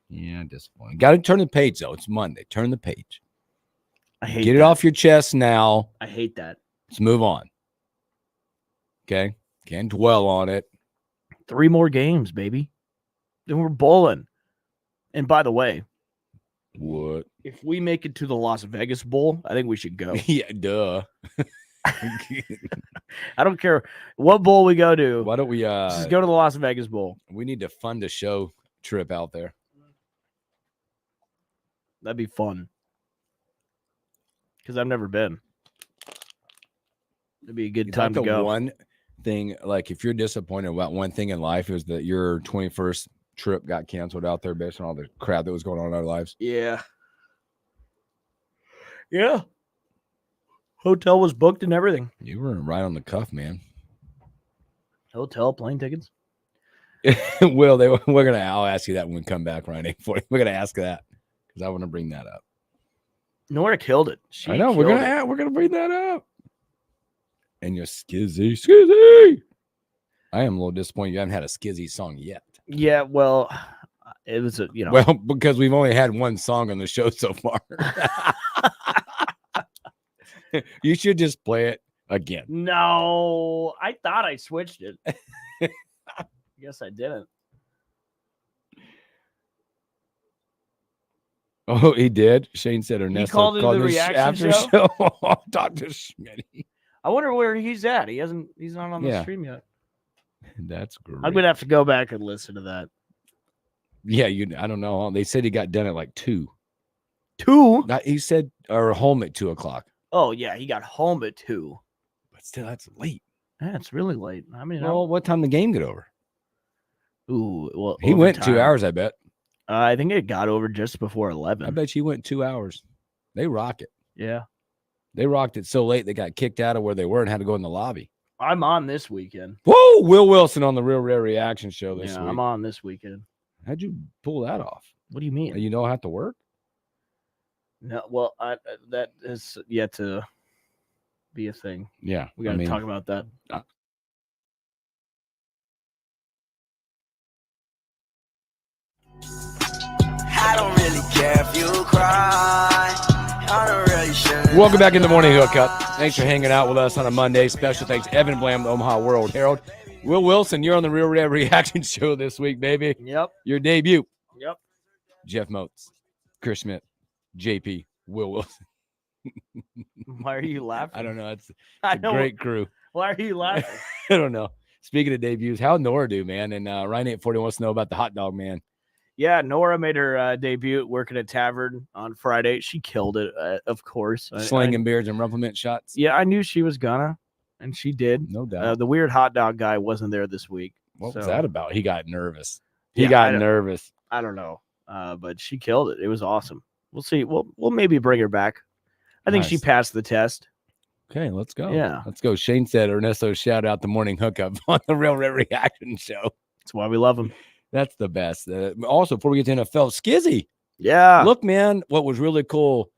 Yeah, disappointing. Got to turn the page, though. It's Monday. Turn the page. I hate Get that. it off your chest now. I hate that. Let's move on. Okay? Can't dwell on it. 3 more games, baby. Then we're bowling. And by the way, what? If we make it to the Las Vegas Bowl, I think we should go. Yeah, duh. I don't care what bowl we go to. Why don't we just go to the Las Vegas Bowl? We need to fund a show trip out there. That'd be fun. Because I've never been. It'd be a good time to go. One thing, like if you're disappointed about one thing in life, is that your 21st trip got canceled out there based on all the crap that was going on in our lives. Yeah. Yeah. Hotel was booked and everything. You were right on the cuff, man. Hotel, plane tickets. Will, I'll ask you that when we come back, Ryan. We're gonna ask that because I want to bring that up. Nora killed it. I know we're gonna bring that up. And your skizzy. I am a little disappointed you haven't had a skizzy song yet. Yeah, well, it was well, because we've only had one song on the show so far. You should just play it again. No, I thought I switched it. I guess I didn't. Oh, he did. Shane said Ernesto called it the reaction after show. Dr. Schmidt. I wonder where he's at. He's not on the stream yet. That's great. I'm gonna have to go back and listen to that. Yeah, I don't know. They said he got done at like 2. 2? He said or home at 2:00. Oh yeah, he got home at 2. But still, that's late. Yeah, it's really late. I mean, what time the game get over? Ooh, well, he went 2 hours. I bet. I think it got over just before 11. I bet he went 2 hours. They rock it. Yeah, they rocked it so late they got kicked out of where they were and had to go in the lobby. I'm on this weekend. Whoa, Will Wilson on the Real Rare Reaction Show this week. I'm on this weekend. How'd you pull that off? What do you mean? You don't have to work? No, well, that is yet to be a thing. Yeah, we got to talk about that. I don't really care if you cry. I don't really sure. Welcome back in the Morning Hookup. Thanks for hanging out with us on a Monday. Special thanks, Evan Blam, the Omaha World Herald. Will Wilson, you're on the Real Rare Reaction Show this week, baby. Yep. Your debut. Yep. Jeff Moats, Chris Schmidt, JP, Will Wilson. Why are you laughing? I don't know. It's I a don't- great crew. Why are you laughing? I don't know. Speaking of debuts, how Nora do, man? And Ryan 840 wants to know about the hot dog man. Yeah, Nora made her debut working at Tavern on Friday. She killed it, of course. Slinging beers and rumplement shots. Yeah, I knew she was gonna, and she did. No doubt. The weird hot dog guy wasn't there this week. What was so- that about? He got nervous. Yeah, He got I don't- nervous. I don't know, but she killed it. It was awesome. We'll see. We'll maybe bring her back. I think she Nice. passed the test. Okay, let's go. Yeah. Let's go. Shane said Ernesto shout out the morning hookup on the Real Red Reaction Show. That's why we love him. That's the best. Also, before we get to NFL, Skizzy. Yeah. Look, man, what was really cool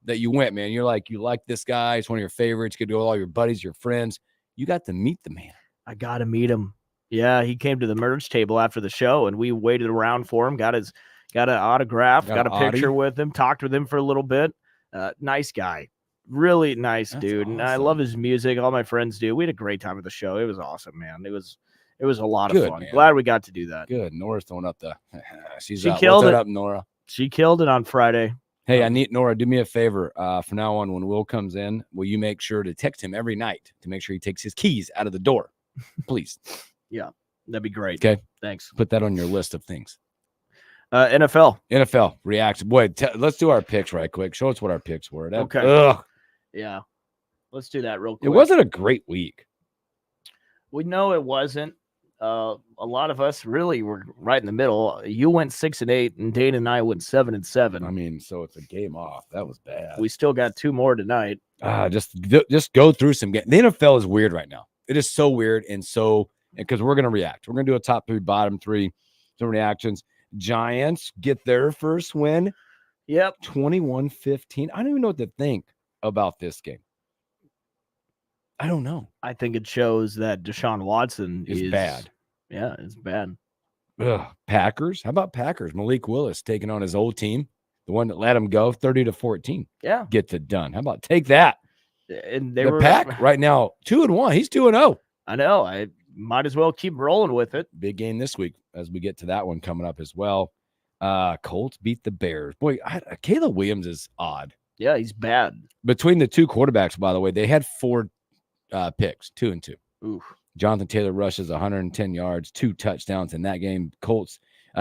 that you went, man. You're like, you like this guy. It's one of your favorites. You could go with all your buddies, your friends. You got to meet the man. I got to meet him. Yeah, he came to the merge table after the show, and we waited around for him. Got an autograph, got a picture Audi. with him, talked with him for a little bit. Nice guy. Really nice That's dude. And I awesome. love his music. All my friends do. We had a great time at the show. It was awesome, man. It was a lot Good, of fun. man. Glad we got to do that. Good. Nora's throwing up the. She's She out. killed What's it. up, Nora? She killed it on Friday. Hey, I need Nora. Do me a favor. From now on, when Will comes in, will you make sure to text him every night to make sure he takes his keys out of the door? Please That'd be great. Okay. Thanks. put that on your list of things. NFL. React. Boy, let's do our picks right quick. Show us what our picks were. Okay. Ugh, Yeah. Let's do that real quick. it wasn't a great week. We know it wasn't. A lot of us really were right in the middle. You went 6-8, and Dane and I went 7-7. I mean, so it's a game off. That was bad. We still got 2 more tonight. Just go through some games. The NFL is weird right now. It is so weird because we're gonna react. We're gonna do a top 3, bottom 3, some reactions. Giants get their first win. Yep. 21-15. I don't even know what to think about this game. I don't know. I think it shows that Deshaun Watson It's is bad. Yeah, it's bad. Ugh. Packers. How about Packers? Malik Willis taking on his old team, the one that let him go 30-14. Yeah. Gets it done. How about take that? And they The were Pack right now 2-1. He's 2-0. I know. I might as well keep rolling with it. Big game this week as we get to that one coming up as well. Colts beat the Bears. Boy, Caleb Williams is odd. Yeah, he's bad. Between the two quarterbacks, by the way, they had 4 picks, 2 and 2. Oof. Jonathan Taylor rushes 110 yards, 2 touchdowns in that game. Colts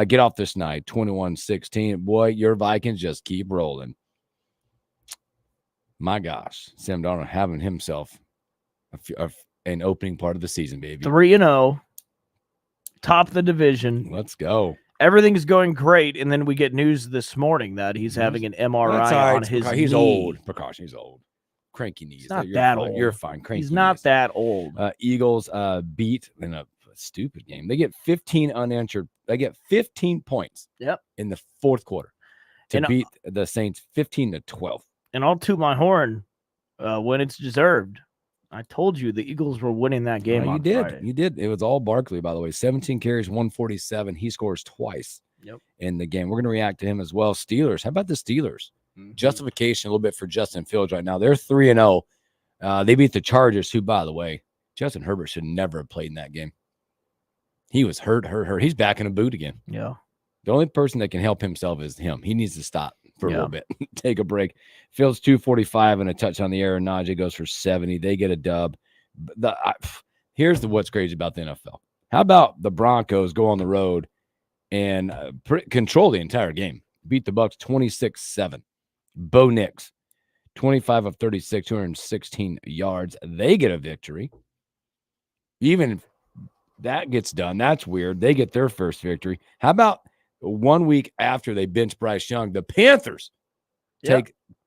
get off this night, 21-16. Boy, your Vikings just keep rolling. My gosh, Sam Darnold having himself an opening part of the season, baby. 3-0. Top of the division. Let's go. Everything's going great, and then we get news this morning that he's News? having an That's MRI all right. on his He's knee. old. Precaution, he's old. Cranky knees. He's not You're that fine. old. You're fine. Cranky He's not knees. that old. Eagles beat in a stupid game. They get 15 unanswered. They get 15 points. Yep. In the fourth quarter to And, beat the Saints 15-12. And I'll toot my horn when it's deserved. I told you the Eagles were winning that game. You on did. Friday. You did. It was all Barkley, by the way. 17 carries, 147. He scores twice in the game. We're going to react to him as well. Steelers. How about the Steelers? Mhm. Justification a little bit for Justin Fields right now. They're 3-0. They beat the Chargers, who, by the way, Justin Herbert should never have played in that game. He was hurt. He's back in a boot again. Yeah. The only person that can help himself is him. He needs to stop for a Yeah. little bit, take a break. Fields 245 and a touch on the air. Najee goes for 70. They get a dub. Here's what's crazy about the NFL. How about the Broncos go on the road and control the entire game? Beat the Bucs 26-7. Bo Nix, 25 of 36, 216 yards. They get a victory. Even if that gets done, that's weird. They get their first victory. How about 1 week after they bench Bryce Young, the Panthers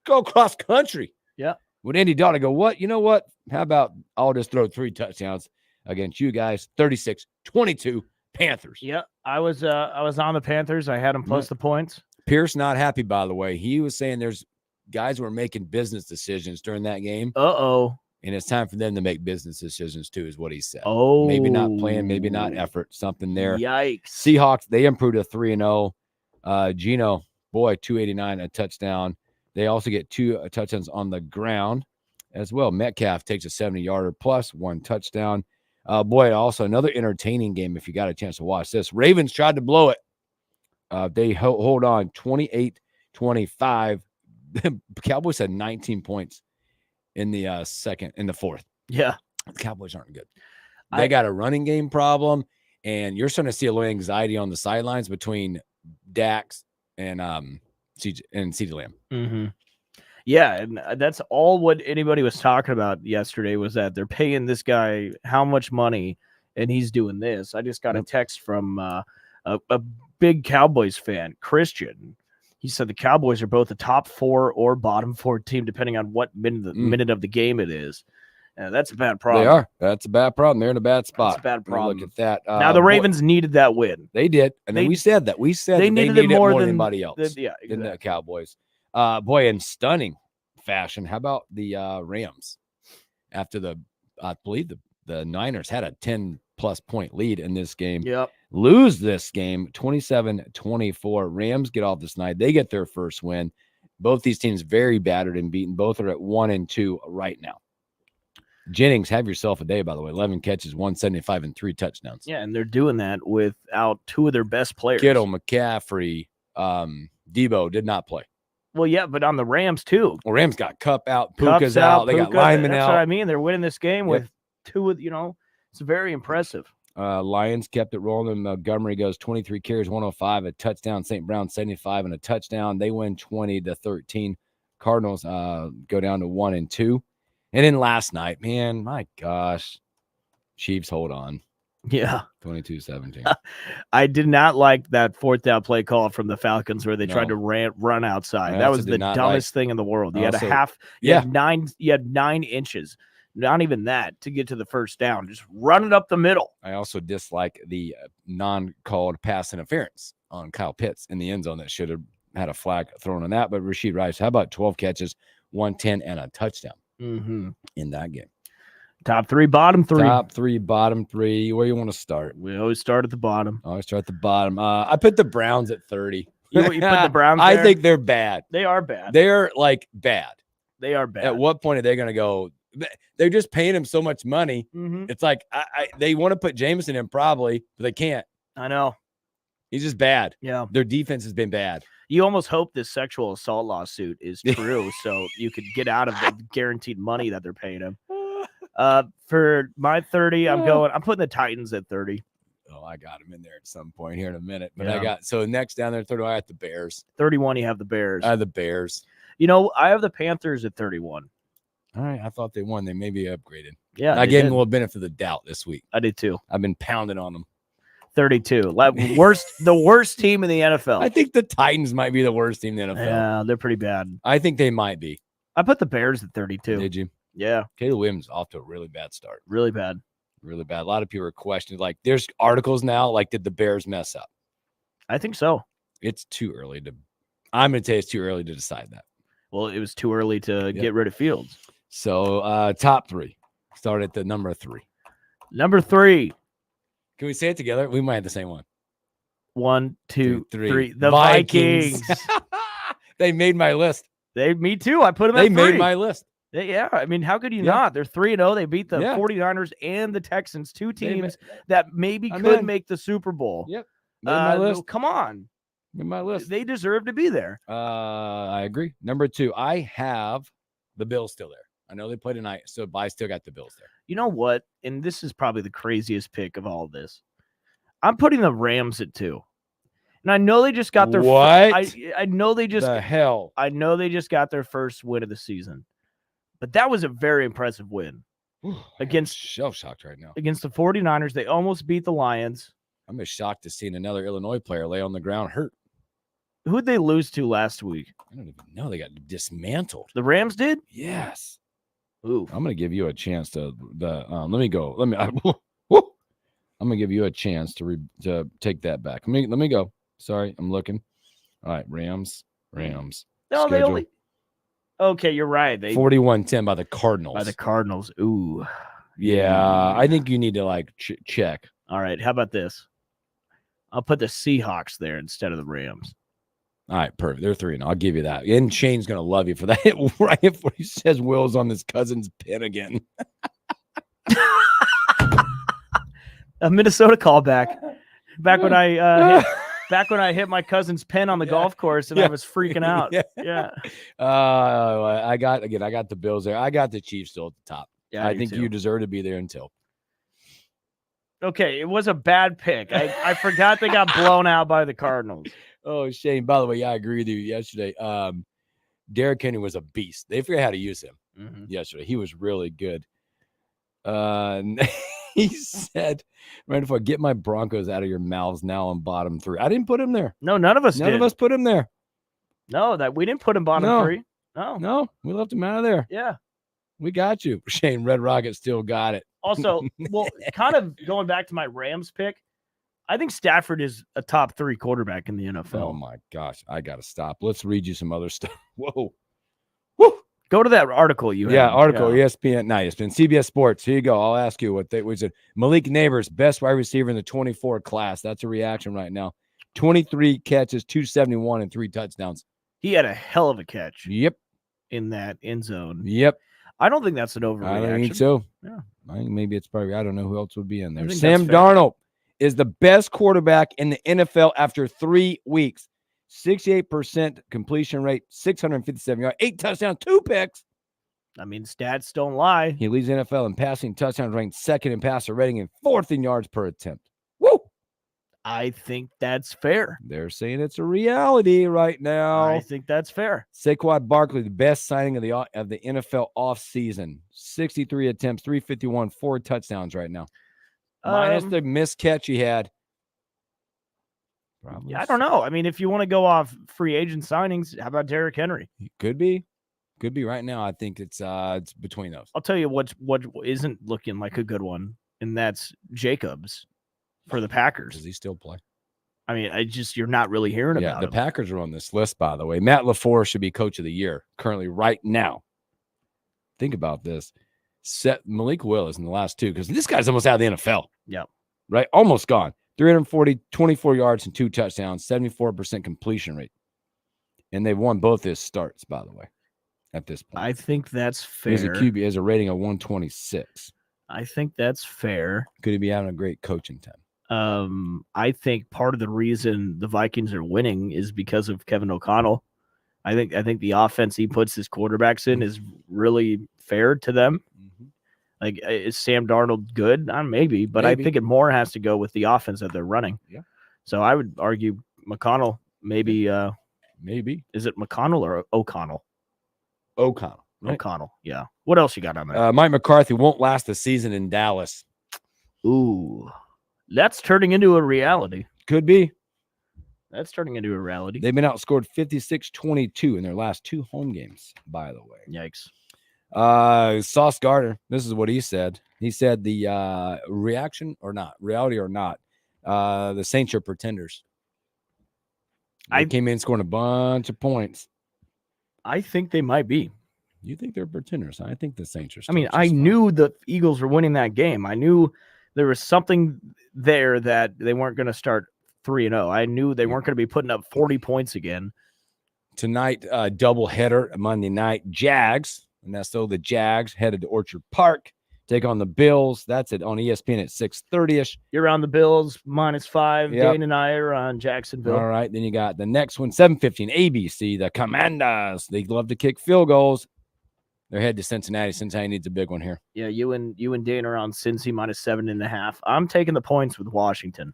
go cross country. Yeah. With Andy Dalton, go, what? You know what? How about I'll just throw 3 touchdowns against you guys? 36-22 Panthers. Yeah. I was on the Panthers. I had them plus the points. Pierce not happy, by the way. He was saying there's guys who are making business decisions during that game. Uh-oh. And it's time for them to make business decisions too, is what he said. Oh. Maybe not plan, maybe not effort, something there. Yikes. Seahawks, they improved to 3-0. Gino, boy, 289, a touchdown. They also get 2 touchdowns on the ground as well. Metcalf takes a 70-yarder plus 1 touchdown. Boy, also another entertaining game if you got a chance to watch this. Ravens tried to blow it. They hold on 28-25. The Cowboys had 19 points in the fourth. Yeah. The Cowboys aren't good. They got a running game problem, and you're starting to see a little anxiety on the sidelines between Dax and CeeDee Lamb. Mm-hmm. Yeah, and that's all what anybody was talking about yesterday was that they're paying this guy how much money, and he's doing this. I just got a text from a big Cowboys fan, Christian. He said the Cowboys are both a top 4 or bottom 4 team, depending on what minute of the game it is. That's a bad problem. They are. That's a bad problem. They're in a bad spot. That's a bad problem. Look at that. Now the Ravens needed that win. They did, and then we said that. We said they that needed they it needed more than than anybody else. Exactly. Than the Cowboys. Boy, in stunning fashion. How about the Rams? After I believe the Niners had a 10-plus point lead in this game. Yep. Lose this game 27-24. Rams get off this night. They get their first win. Both these teams very battered and beaten. Both are at 1-2 right now. Jennings, have yourself a day, by the way. 11 catches, 175, and 3 touchdowns. Yeah, and they're doing that without 2 of their best players. Kittle, McCaffrey, Debo did not play. Well, yeah, but on the Rams too. Well, Rams got Cup out, Puka's out, they got linemen That's out. what I mean. They're winning this game with 2 of, it's very impressive. Lions kept it rolling. And Montgomery goes 23 carries, 105, a touchdown. St. Brown 75 and a touchdown. They win 20-13. Cardinals go down to 1-2. And then last night, man, my gosh, Chiefs hold on. Yeah. 22-17. I did not like that 4th down play call from the Falcons where they tried to run outside. That was the dumbest thing in the world. You had you had 9 inches, not even that, to get to the first down. Just run it up the middle. I also dislike the non-called pass interference on Kyle Pitts in the end zone that should have had a flag thrown on that. But Rashid Rice, how about 12 catches, 110, and a touchdown in that game? Top 3, bottom 3. Top 3, bottom 3. Where you want to start? We always start at the bottom. Always start at the bottom. I put the Browns at 30. You put the Browns there? I think they're bad. They are bad. They're like bad. They are bad. At what point are they going to go? They're just paying him so much money. It's like they want to put Jameson in probably, but they can't. I know. He's just bad. Yeah. Their defense has been bad. You almost hope this sexual assault lawsuit is true so you could get out of the guaranteed money that they're paying him. For my 30, I'm putting the Titans at 30. Oh, I got him in there at some point here in a minute. But so next down there, 30, I got the Bears. 31, you have the Bears. I have the Bears. I have the Panthers at 31. All right. I thought they won. They maybe upgraded. Yeah. I gave them a little benefit of the doubt this week. I did too. I've been pounding on them. 32. The worst team in the NFL. I think the Titans might be the worst team in the NFL. Yeah, they're pretty bad. I think they might be. I put the Bears at 32. Did you? Yeah. Caleb Williams off to a really bad start. Really bad. Really bad. A lot of people are questioning. Like, there's articles now, like, did the Bears mess up? I think so. It's too early to – I'm going to tell you it's too early to decide that. Well, it was too early to get rid of Fields. So, top 3. Start at the number 3. Number 3. Can we say it together? We might have the same one. 1, 2, 3. The Vikings. They made my list. Me too. I put them at 3. They made my list. Yeah, I mean, how could you not? They're 3-0. They beat the 49ers and the Texans, 2 teams that maybe could make the Super Bowl. Yep. Made my list. Come on. Made my list. They deserve to be there. I agree. Number 2, I have the Bills still there. I know they play tonight, but I still got the Bills there. You know what? And this is probably the craziest pick of all of this. I'm putting the Rams at 2. And I know they just got their I know they just I know they just got their first win of the season. But that was a very impressive win against shell-shocked right now. Against the 49ers. They almost beat the Lions. I'm just shocked to see another Illinois player lay on the ground hurt. Who'd they lose to last week? I don't even know. They got dismantled. The Rams did? Yes. Ooh. I'm going to give you a chance to I'm going to give you a chance to take that back. Let me go. Sorry, I'm looking. All right, Rams. No, Schedule. they only. Okay, you're right. They 41-10 by the Cardinals. Ooh. Yeah, I think you need to check. All right, how about this? I'll put the Seahawks there instead of the Rams. All right, perfect. They're 3-0. I'll give you that. And Shane's going to love you for that. Right before he says Will's on his cousin's pin again. A Minnesota callback. Back when I back when I hit my cousin's pen on the golf course and I was freaking out. Yeah. I got the Bills there. I got the Chiefs still at the top. Yeah, I think you deserve to be there until. Okay, it was a bad pick. I forgot they got blown out by the Cardinals. Oh, Shane, by the way, I agree with you yesterday. Derrick Henry was a beast. They forgot how to use him yesterday. He was really good. He said, right before, get my Broncos out of your mouths now on bottom 3. I didn't put him there. No, none of us did. None of us put him there. No, that we didn't put him bottom 3. No, we left him out of there. Yeah. We got you. Shane, Red Rocket still got it. Also, well, kind of going back to my Rams pick, I think Stafford is a top 3 quarterback in the NFL. Oh, my gosh. I got to stop. Let's read you some other stuff. Whoa. Woo. Go to that article you have. Article, ESPN, not ESPN, CBS Sports. Here you go. I'll ask you what they was it. Malik Neighbors, best wide receiver in the 24 class. That's a reaction right now. 23 catches, 271, and 3 touchdowns. He had a hell of a catch. Yep. In that end zone. Yep. I don't think that's an overreaction. I don't think so. Yeah. I think maybe it's probably, I don't know who else would be in there. I think Sam that's fair. Darnold is the best quarterback in the NFL after 3 weeks. 68% completion rate, 657 yards, 8 touchdowns, 2 picks. I mean, stats don't lie. He leads the NFL in passing touchdowns, ranked 2nd in passer rating and 4th in yards per attempt. Woo! I think that's fair. They're saying it's a reality right now. I think that's fair. Saquon Barkley, the best signing of the NFL offseason. 63 attempts, 351, 4 touchdowns right now. Minus the missed catch he had. Yeah, I don't know. I mean, if you want to go off free agent signings, how about Derrick Henry? Could be right now. I think it's between those. I'll tell you what isn't looking like a good one, and that's Jacobs for the Packers. Does he still play? I mean, you're not really hearing about the him. Packers are on this list, by the way. Matt LaFleur should be coach of the year currently right now. Think about this. Malik Willis in the last 2, because this guy's almost out of the NFL. Yeah. Right? Almost gone. 340, 24 yards and 2 touchdowns, 74% completion rate. And they've won both his starts, by the way, at this point. I think that's fair. He's a QB, has a rating of 126. I think that's fair. Could he be having a great coaching time? I think part of the reason the Vikings are winning is because of Kevin O'Connell. I think the offense he puts his quarterbacks in is really fair to them. Mm-hmm. Like, is Sam Darnold good? Maybe, but I think it more has to go with the offense that they're running. Yeah. So I would argue McConnell, maybe. Maybe. Is it McConnell or O'Connell? O'Connell. Right? O'Connell, yeah. What else you got on there? Mike McCarthy won't last the season in Dallas. Ooh, that's turning into a reality. Could be. That's turning into a reality. They've been outscored 56-22 in their last 2 home games, by the way. Yikes. Sauce Gardner, this is what he said. He said the reality or not, the Saints are pretenders. They came in scoring a bunch of points. I think they might be. You think they're pretenders? I think the Saints are still I mean, I knew the Eagles were winning that game. I knew there was something there that they weren't going to start 3-0. I knew they weren't going to be putting up 40 points again. Tonight, double header Monday night. Jags, and that's the Jags headed to Orchard Park, take on the Bills. That's it on ESPN at 6:30ish. You're on the Bills -5. Yep. Dane and I are on Jacksonville. All right, then you got the next one, 7:15 ABC. The Commanders. They love to kick field goals. They're headed to Cincinnati. Cincinnati needs a big one here. Yeah, you and Dane are on Cincy -7.5. I'm taking the points with Washington.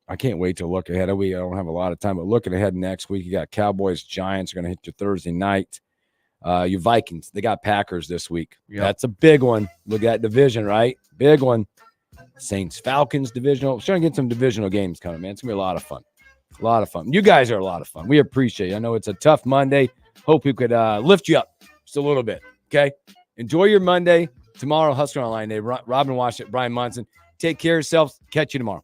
I can't wait to look ahead. I don't have a lot of time, but looking ahead next week, you got Cowboys, Giants are going to hit you Thursday night. Your Vikings, they got Packers this week. Yep. That's a big one. Look at division, right? Big one. Saints, Falcons, divisional. We're trying to get some divisional games coming, man. It's going to be a lot of fun. A lot of fun. You guys are a lot of fun. We appreciate it. I know it's a tough Monday. Hope we could lift you up just a little bit, okay? Enjoy your Monday. Tomorrow, Husker Online Day. Robin Washington, Brian Munson. Take care of yourselves. Catch you tomorrow.